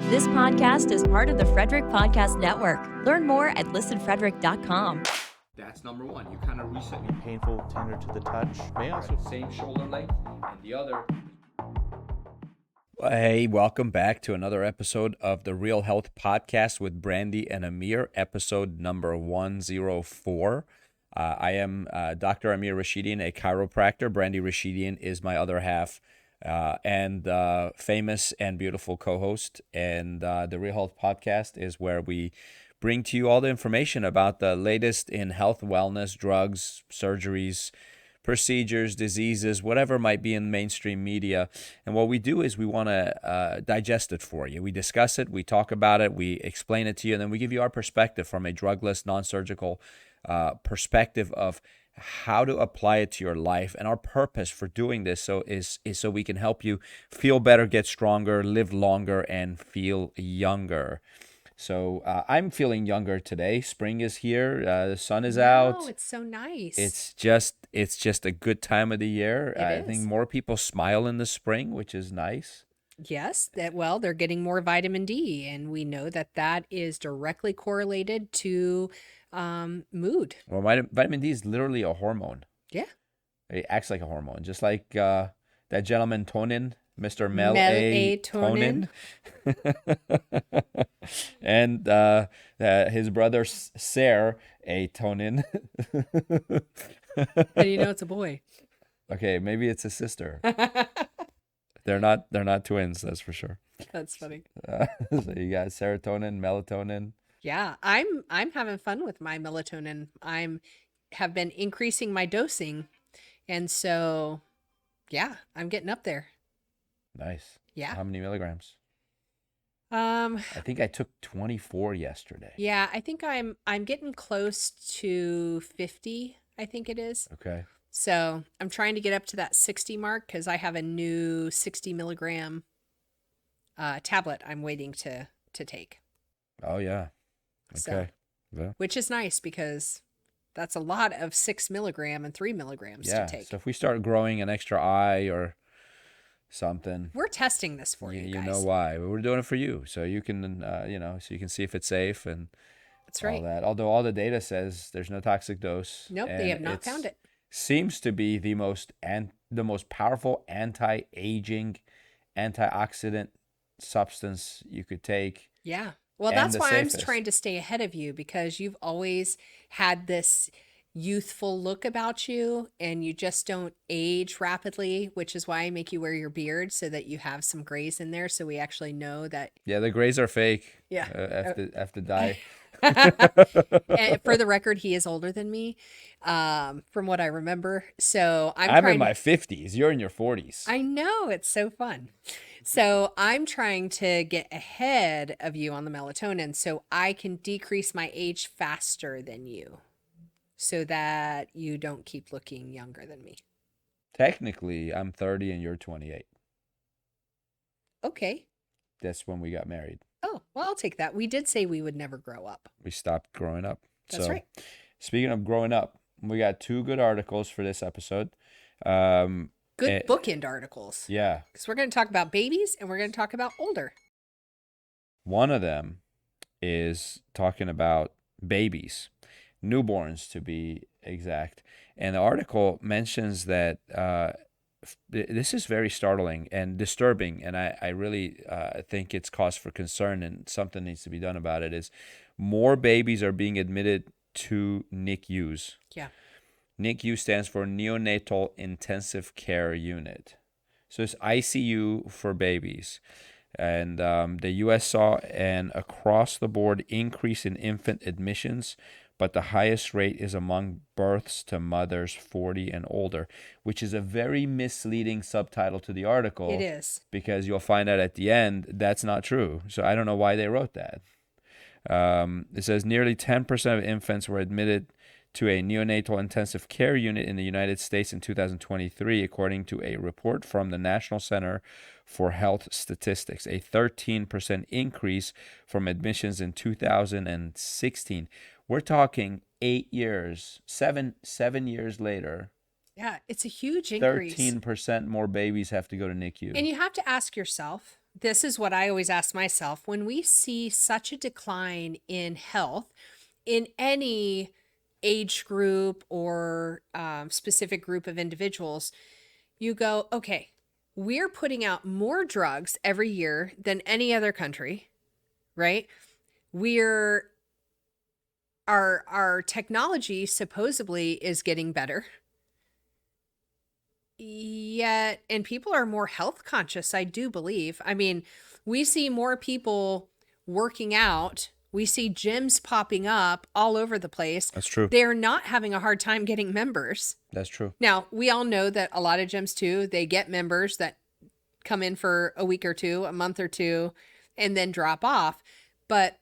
This podcast is part of the Frederick Podcast Network. Learn more at listenfrederick.com. That's number one. You kind of reset me. Painful, tender to the touch. May also Same shoulder length, and the other. Hey, welcome back to another episode of the Real Health Podcast with Brandy and Amir, episode number 104. I am Dr. Amir Rashidian, a chiropractor. Brandy Rashidian is my other half and famous and beautiful co-host. And the Real Health Podcast is where we bring to you all the information about the latest in health, wellness, drugs, surgeries, procedures, diseases, whatever might be in mainstream media. And what we do is we want to digest it for you. We discuss it, we talk about it, we explain it to you, and then we give you our perspective from a drugless, non-surgical perspective of how to apply it to your life. And our purpose for doing this is so we can help you feel better, get stronger, live longer, and feel younger. So I'm feeling younger today. Spring is here. The sun is out. Oh, it's so nice. It's just a good time of the year. I think is. more people smile in the spring, which is nice. Yes, they're getting more vitamin D, and we know that is directly correlated to mood. Well, vitamin D is literally a hormone. Yeah. It acts like a hormone, just like that gentleman Tonin, Mr. Mel A. Tonin. And his brother Ser A. Tonin. How do you know it's a boy? Okay, maybe it's a sister. They're not twins, that's for sure. That's funny. So you got serotonin, melatonin. Yeah, I'm having fun with my melatonin. Have been increasing my dosing, and so yeah, I'm getting up there. Nice. Yeah. How many milligrams? I think I took 24 yesterday. Yeah, I think I'm getting close to 50, I think it is. Okay. So I'm trying to get up to that 60 mark because I have a new 60 milligram tablet I'm waiting to take. Oh, yeah. Okay. Yeah. Which is nice because that's a lot of 6 milligram and 3 milligrams to take. So if we start growing an extra eye or something. We're testing this for you guys. You know why. We're doing it for you. So you can, so you can see if it's safe and that's right. all that. Although all the data says there's no toxic dose. Nope, they have not found it. Seems to be the most powerful anti-aging, antioxidant substance you could take. Yeah. Well, that's why I'm trying to stay ahead of you because you've always had this youthful look about you and you just don't age rapidly, which is why I make you wear your beard so that you have some grays in there so we actually know that. Yeah, the grays are fake. Yeah. Have to dye. And for the record, he is older than me, from what I remember. So I'm in my 50s. You're in your 40s. I know. It's so fun. So I'm trying to get ahead of you on the melatonin so I can decrease my age faster than you so that you don't keep looking younger than me. Technically, I'm 30 and you're 28. Okay. That's when we got married. Oh, well, I'll take that. We did say we would never grow up. We stopped growing up. That's right. Speaking of growing up, we got 2 good articles for this episode. Good bookend articles. Yeah. Because we're going to talk about babies and we're going to talk about older. One of them is talking about babies, newborns to be exact. And the article mentions that this is very startling and disturbing, and I really think it's cause for concern and something needs to be done about it, is more babies are being admitted to NICUs. Yeah. NICU stands for Neonatal Intensive Care Unit. So it's ICU for babies. And the U.S. saw an across-the-board increase in infant admissions, but the highest rate is among births to mothers 40 and older, which is a very misleading subtitle to the article. It is. Because you'll find out at the end that's not true. So I don't know why they wrote that. It says nearly 10% of infants were admitted to a neonatal intensive care unit in the United States in 2023, according to a report from the National Center for Health Statistics, a 13% increase from admissions in 2016. We're talking 8 years, seven years later. Yeah, it's a huge increase. 13% more babies have to go to NICU. And you have to ask yourself, this is what I always ask myself. When we see such a decline in health in any age group or specific group of individuals, you go, okay, we're putting out more drugs every year than any other country, right? Our technology supposedly is getting better. Yet, and people are more health conscious, I do believe. I mean, we see more people working out. We see gyms popping up all over the place. That's true. They're not having a hard time getting members. That's true. Now, we all know that a lot of gyms too, they get members that come in for a week or two, a month or two, and then drop off. But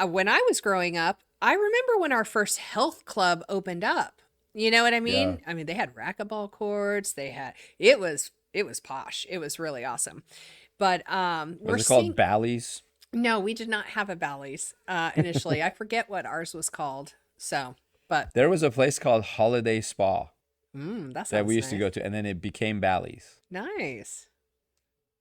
when I was growing up, I remember when our first health club opened up. You know what I mean? Yeah. I mean, they had racquetball courts. It was posh. It was really awesome. But Was it called Bally's? No, we did not have a Bally's initially. I forget what ours was called. So, but There was a place called Holiday Spa that we used to go to, and then it became Bally's. Nice.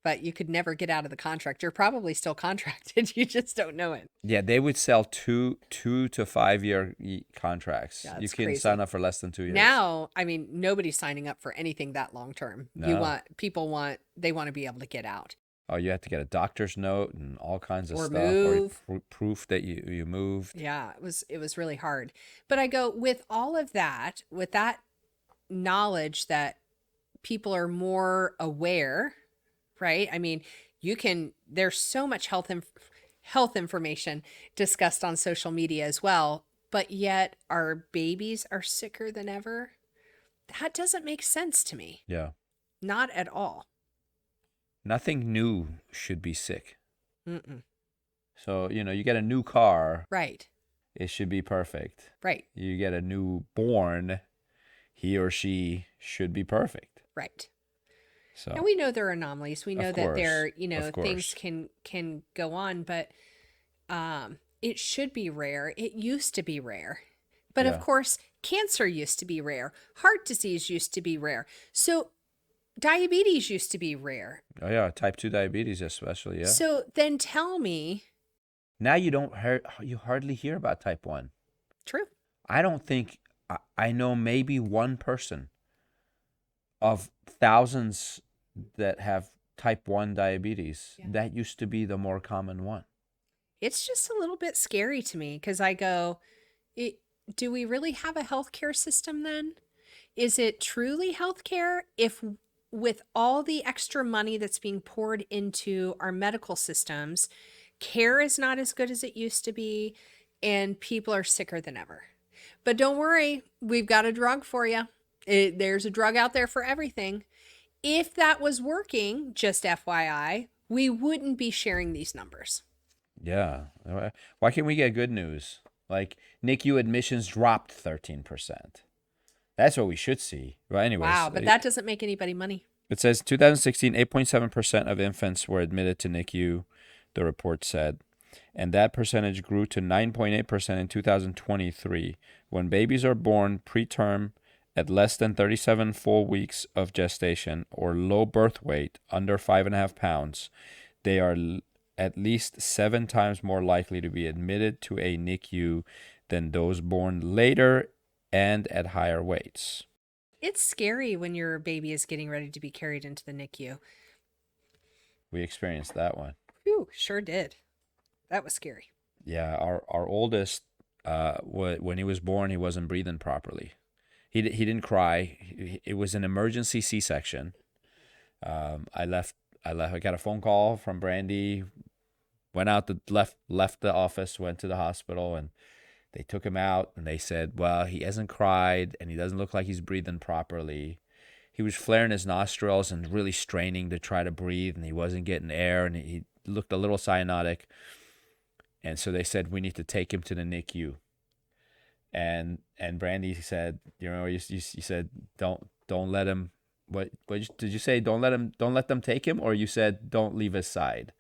But you could never get out of the contract. You're probably still contracted. You just don't know it. Yeah, they would sell 2 to 5 year contracts. Yeah, You it's can crazy. sign up for less than 2 years. Now, I mean, nobody's signing up for anything that long term. No. They want to be able to get out. Oh, you have to get a doctor's note and all kinds of Or stuff, move. or proof that you moved. Yeah, it was really hard. But I go, with all of that, with that knowledge that people are more aware, right? I mean, there's so much health information discussed on social media as well, but yet our babies are sicker than ever. That doesn't make sense to me. Yeah. Not at all. Nothing new should be sick. Mm-mm. So, you get a new car, Right. it should be perfect. Right. You get a newborn, he or she should be perfect. Right. So And we know there are anomalies. We know Of that there, course, of things course. can go on, but it should be rare. It used to be rare. But Yeah. of course, cancer used to be rare. Heart disease used to be rare. So diabetes used to be rare. Oh yeah, type 2 diabetes especially, yeah. So then tell me, Now you hardly hear about type 1. true. I don't think I know maybe one person of thousands that have type 1 diabetes. Yeah. That used to be the more common one. It's just a little bit scary to me because I go, do we really have a healthcare system then? Is it truly healthcare if with all the extra money that's being poured into our medical systems, care is not as good as it used to be and people are sicker than ever? But don't worry, we've got a drug for you. There's a drug out there for everything. If that was working, just FYI, we wouldn't be sharing these numbers. Yeah. Why can't we get good news? Like NICU admissions dropped 13%. That's what we should see. Well, anyways. Wow, but that doesn't make anybody money. It says 2016, 8.7% of infants were admitted to NICU, the report said. And that percentage grew to 9.8% in 2023. When babies are born preterm at less than 37 full weeks of gestation or low birth weight, under 5.5 pounds, they are at least 7 times more likely to be admitted to a NICU than those born later and at higher weights. It's scary when your baby is getting ready to be carried into the NICU. We experienced that one. Whew, sure did. That was scary. Yeah, our oldest, when he was born, he wasn't breathing properly. He didn't cry. It was an emergency C-section. I got a phone call from Brandy, went out left the office, went to the hospital, and they took him out and they said, well, he hasn't cried and he doesn't look like he's breathing properly. He was flaring his nostrils and really straining to try to breathe, and he wasn't getting air, and he looked a little cyanotic. And so they said, we need to take him to the NICU. And Brandy said, you said, don't let him, what did you say? Don't let them take him, or you said, don't leave his side.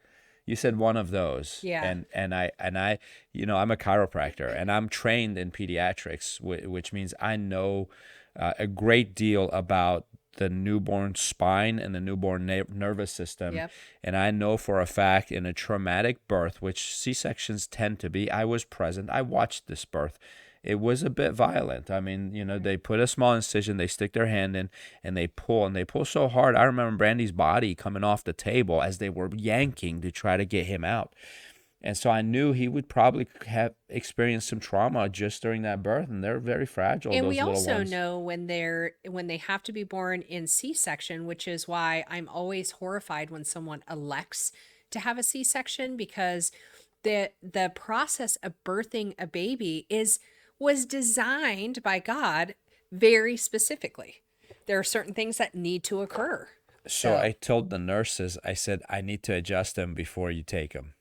You said one of those. Yeah. And I I'm a chiropractor and I'm trained in pediatrics, which means I know a great deal about the newborn spine and the newborn nervous system. Yep. And I know for a fact in a traumatic birth, which C-sections tend to be, I was present. I watched this birth. It was a bit violent. I mean, they put a small incision, they stick their hand in, and they pull so hard. I remember Brandy's body coming off the table as they were yanking to try to get him out. And so I knew he would probably have experienced some trauma just during that birth, and they're very fragile. And those we little also ones. know when they have to be born in C-section, which is why I'm always horrified when someone elects to have a C-section, because the process of birthing a baby was designed by God very specifically. There are certain things that need to occur. So I told the nurses, I said, I need to adjust him before you take him.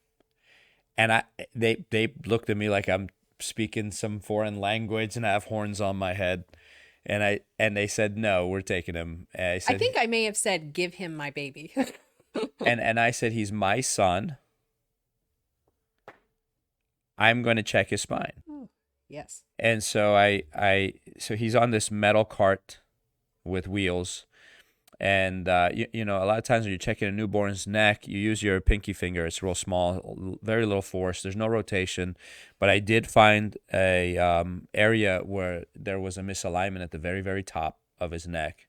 And they looked at me like I'm speaking some foreign language and I have horns on my head. And they said, no, we're taking him. I think I may have said, give him my baby. and I said, he's my son. I'm going to check his spine. Oh, yes. And so so he's on this metal cart with wheels. And, a lot of times when you're checking a newborn's neck, you use your pinky finger. It's real small, very little force. There's no rotation. But I did find a area where there was a misalignment at the very, very top of his neck.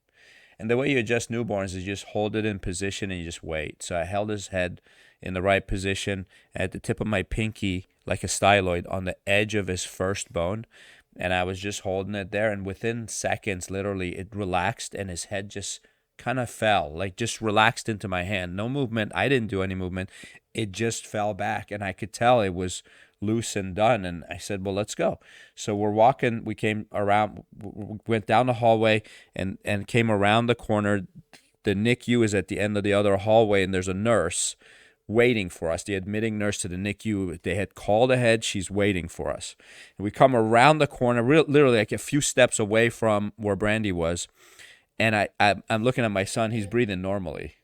And the way you adjust newborns is you just hold it in position and you just wait. So I held his head in the right position at the tip of my pinky, like a styloid, on the edge of his first bone. And I was just holding it there. And within seconds, literally, it relaxed and his head just kind of fell, like just relaxed into my hand. No movement. I didn't do any movement. It just fell back and I could tell it was loose and done. And I said, well, let's go. So we're walking. We came around, went down the hallway and came around the corner. The NICU is at the end of the other hallway and there's a nurse waiting for us. The admitting nurse to the NICU, they had called ahead. She's waiting for us. And we come around the corner, literally like a few steps away from where Brandy was. And I'm looking at my son. He's breathing normally,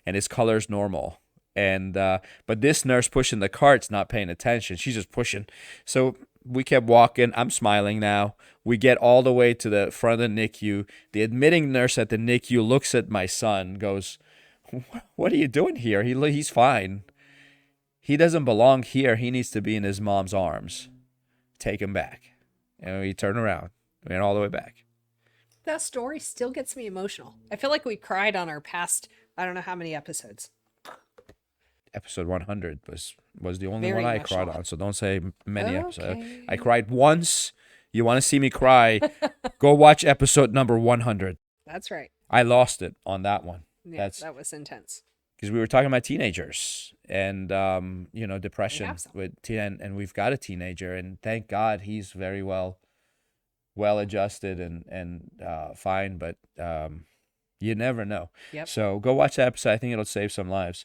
and his color's normal. And but this nurse pushing the cart's not paying attention. She's just pushing. So we kept walking. I'm smiling now. We get all the way to the front of the NICU. The admitting nurse at the NICU looks at my son, goes, "What are you doing here? He's fine. He doesn't belong here. He needs to be in his mom's arms. Take him back." And we turn around. We went all the way back. That story still gets me emotional. I feel like we cried on our past, I don't know how many episodes. Episode 100 was the only Very one I emotional. cried on, so don't say many Okay. episodes. I cried once. You want to see me cry, go watch episode number 100. That's right. I lost it on that one. Yeah, that was intense. Because we were talking about teenagers and, depression have some. with and we've got a teenager, and thank God he's very well adjusted and fine, but you never know. Yep. So go watch that episode. I think it'll save some lives.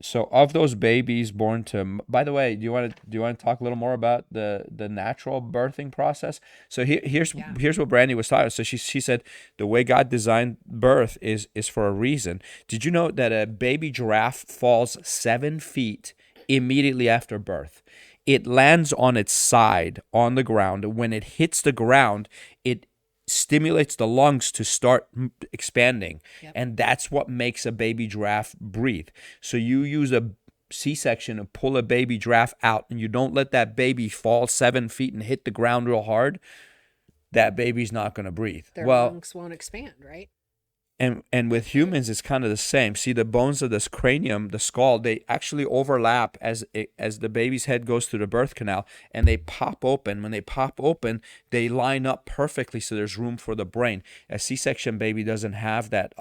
So of those babies born to, by the way, do you want to talk a little more about the natural birthing process? So here's what Brandy was talking. So she said the way God designed birth is for a reason. Did you know that a baby giraffe falls 7 feet immediately after birth? It lands on its side on the ground. When it hits the ground, it stimulates the lungs to start expanding. Yep. And that's what makes a baby giraffe breathe. So you use a C-section to pull a baby giraffe out, and you don't let that baby fall 7 feet and hit the ground real hard, that baby's not going to breathe. Their lungs won't expand, right? And with humans, it's kind of the same. See, the bones of this cranium, the skull, they actually overlap as the baby's head goes through the birth canal, and they pop open. When they pop open, they line up perfectly so there's room for the brain. A C-section baby doesn't have that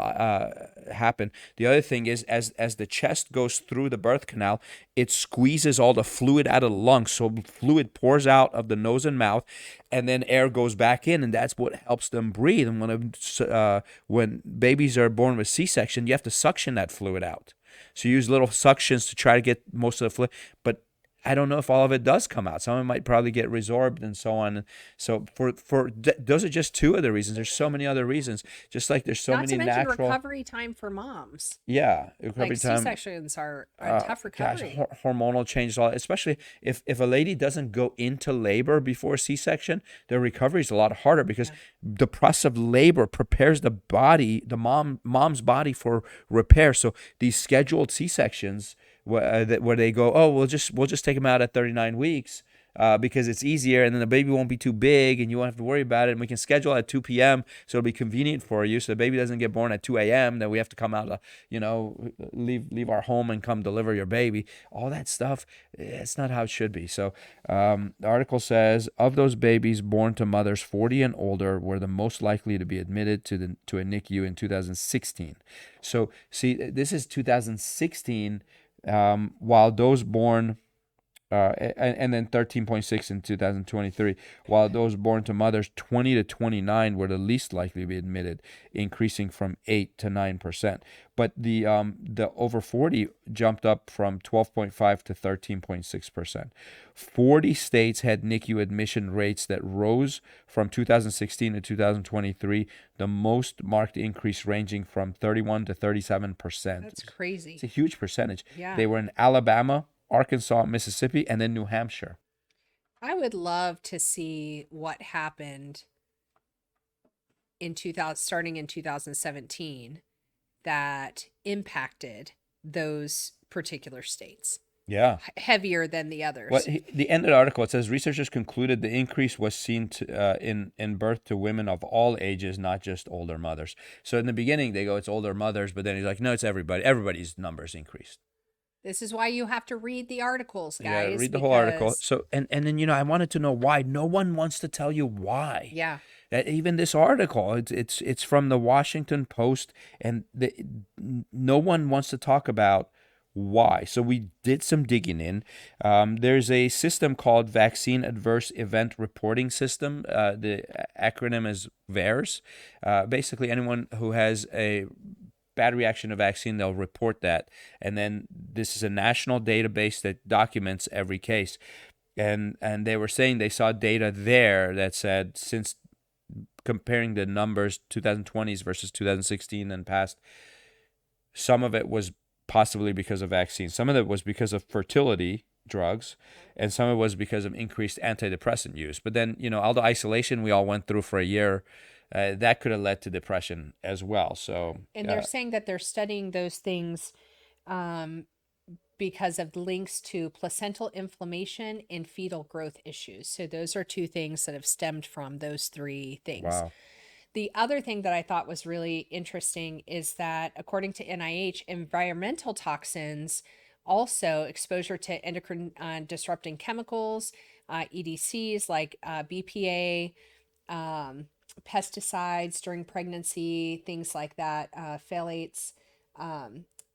happen. The other thing is, as the chest goes through the birth canal, it squeezes all the fluid out of the lungs, so fluid pours out of the nose and mouth, and then air goes back in, and that's what helps them breathe. And when babies are born with C-section, you have to suction that fluid out. So you use little suctions to try to get most of the fluid. But I don't know if all of it does come out. Some of it might probably get resorbed and so on. So those are just two of the reasons. There's so many other reasons. Just like there's so Not many to mention natural recovery time for moms. recovery Like time. C-sections are a tough recovery. Gosh, hormonal changes, especially if a lady doesn't go into labor before C-section, their recovery is a lot harder because the process of labor prepares the body, the mom's body for repair. So these scheduled C-sections where they go, oh, we'll just take them out at 39 weeks. Because it's easier, and then the baby won't be too big, and you won't have to worry about it. And we can schedule at 2 p.m. so it'll be convenient for you. So the baby doesn't get born at 2 a.m. Then we have to come out, leave our home and come deliver your baby. All that stuff, it's not how it should be. So the article says of those babies born to mothers 40 and older were the most likely to be admitted to a NICU in 2016. So see, this is 2016, while those born. And then 13.6 in 2023, while those born to mothers 20 to 29 were the least likely to be admitted, increasing from 8 to 9%. But the over 40 jumped up from 12.5 to 13.6%. 40 states had NICU admission rates that rose from 2016 to 2023, the most marked increase ranging from 31 to 37%. That's crazy. It's a huge percentage. Yeah. They were in Alabama, Arkansas, Mississippi, and then New Hampshire. I would love to see what happened starting in 2017 that impacted those particular states. Yeah. Heavier than the others. Well, the end of the article, it says researchers concluded the increase was seen in birth to women of all ages, not just older mothers. So in the beginning, they go, it's older mothers, but then he's like, no, it's everybody. Everybody's numbers increased. This is why you have to read the articles, guys. Yeah, read the whole article. So and then I wanted to know why. No one wants to tell you why. Yeah. Even this article, it's from the Washington Post, and no one wants to talk about why. So we did some digging in. There's a system called Vaccine Adverse Event Reporting System. The acronym is VAERS. Basically, anyone who has a bad reaction to vaccine, they'll report that. And then this is a national database that documents every case. And they were saying they saw data there that said, since comparing the numbers 2020s versus 2016 and past, some of it was possibly because of vaccines. Some of it was because of fertility drugs, and some of it was because of increased antidepressant use. But then, all the isolation we all went through for a year, that could have led to depression as well. So, and they're saying that they're studying those things because of links to placental inflammation and fetal growth issues. So those are two things that have stemmed from those three things. Wow. The other thing that I thought was really interesting is that according to NIH, environmental toxins, also exposure to endocrine disrupting chemicals, EDCs like BPA, pesticides during pregnancy, things like that, phthalates,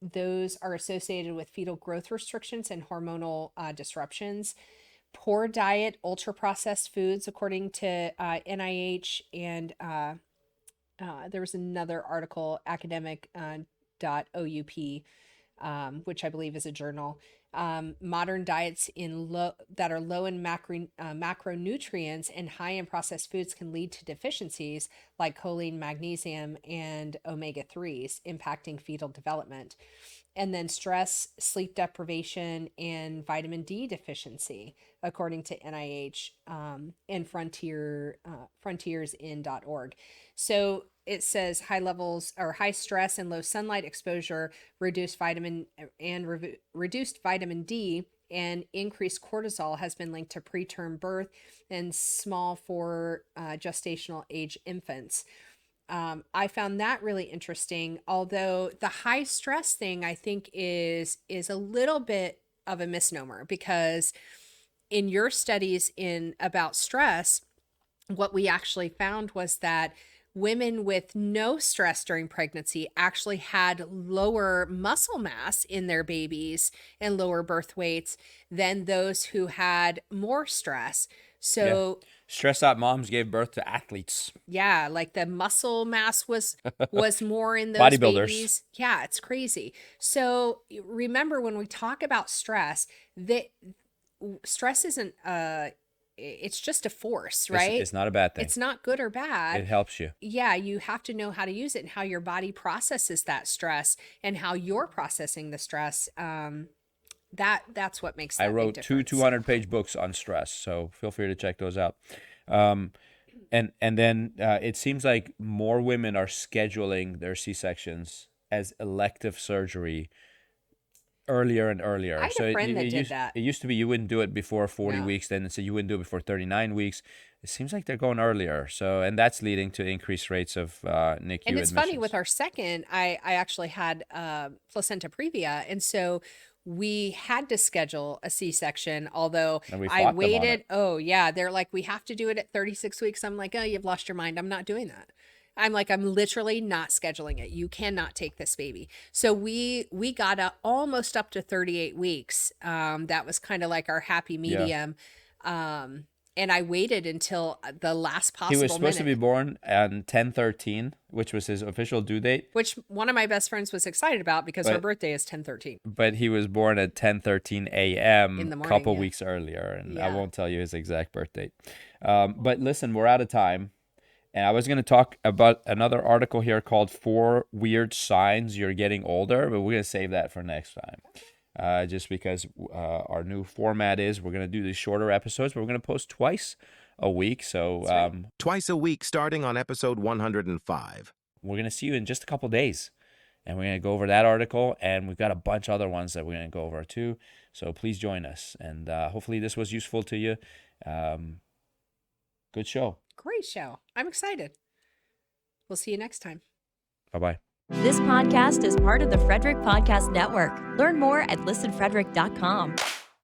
those are associated with fetal growth restrictions and hormonal disruptions. Poor diet, ultra-processed foods, according to NIH, and there was another article, academic.oup, which I believe is a journal. Modern diets that are low in macronutrients and high in processed foods can lead to deficiencies like choline, magnesium, and omega-3s, impacting fetal development. And then stress, sleep deprivation, and vitamin D deficiency, according to NIH and frontiersin.org. So it says high levels or high stress and low sunlight exposure, reduced vitamin D, and increased cortisol has been linked to preterm birth and small for gestational age infants. I found that really interesting, although the high stress thing I think is a little bit of a misnomer, because in your studies about stress, what we actually found was that women with no stress during pregnancy actually had lower muscle mass in their babies and lower birth weights than those who had more stress. So stressed out moms gave birth to athletes. Yeah, like the muscle mass was more in those bodybuilders. Babies. Yeah, it's crazy. So remember, when we talk about stress, that stress isn't it's just a force, right? It's not a bad thing. It's not good or bad. It helps you. Yeah, you have to know how to use it and how your body processes that stress and how you're processing the stress. That's what makes that I wrote big two difference. 200-page books on stress, so feel free to check those out. And then it seems like more women are scheduling their C-sections as elective surgery earlier and earlier. I had a friend that did that. It used to be you wouldn't do it before 40 No. weeks, then so you wouldn't do it before 39 weeks. It seems like they're going earlier. So, and that's leading to increased rates of NICU And it's admissions. funny, with our second, I actually had placenta previa, and so we had to schedule a C-section, although And we I fought them on waited. it. Oh yeah, they're like, we have to do it at 36 weeks. I'm like, oh, you've lost your mind. I'm not doing that. I'm like, I'm literally not scheduling it. You cannot take this baby. So we got almost up to 38 weeks. That was kind of like our happy medium. And I waited until the last possible He was supposed to be minute, born on 10/13, which was his official due date, which one of my best friends was excited about because her But- birthday is 10/13. but he was born at 10:13 a.m. In the a morning, couple yeah. weeks earlier, and I Yeah. won't tell you his exact birth date. But listen, we're out of time. And I was going to talk about another article here called 4 Weird Signs You're Getting Older, but we're going to save that for next time. Just because our new format is we're going to do these shorter episodes, but we're going to post twice a week. So Twice a week starting on episode 105. we're going to see you in just a couple days. And we're going to go over that article, and we've got a bunch of other ones that we're going to go over too. So please join us. And hopefully this was useful to you. Good show. Great show. I'm excited. We'll see you next time. Bye-bye. This podcast is part of the Frederick Podcast Network. Learn more at listenfrederick.com.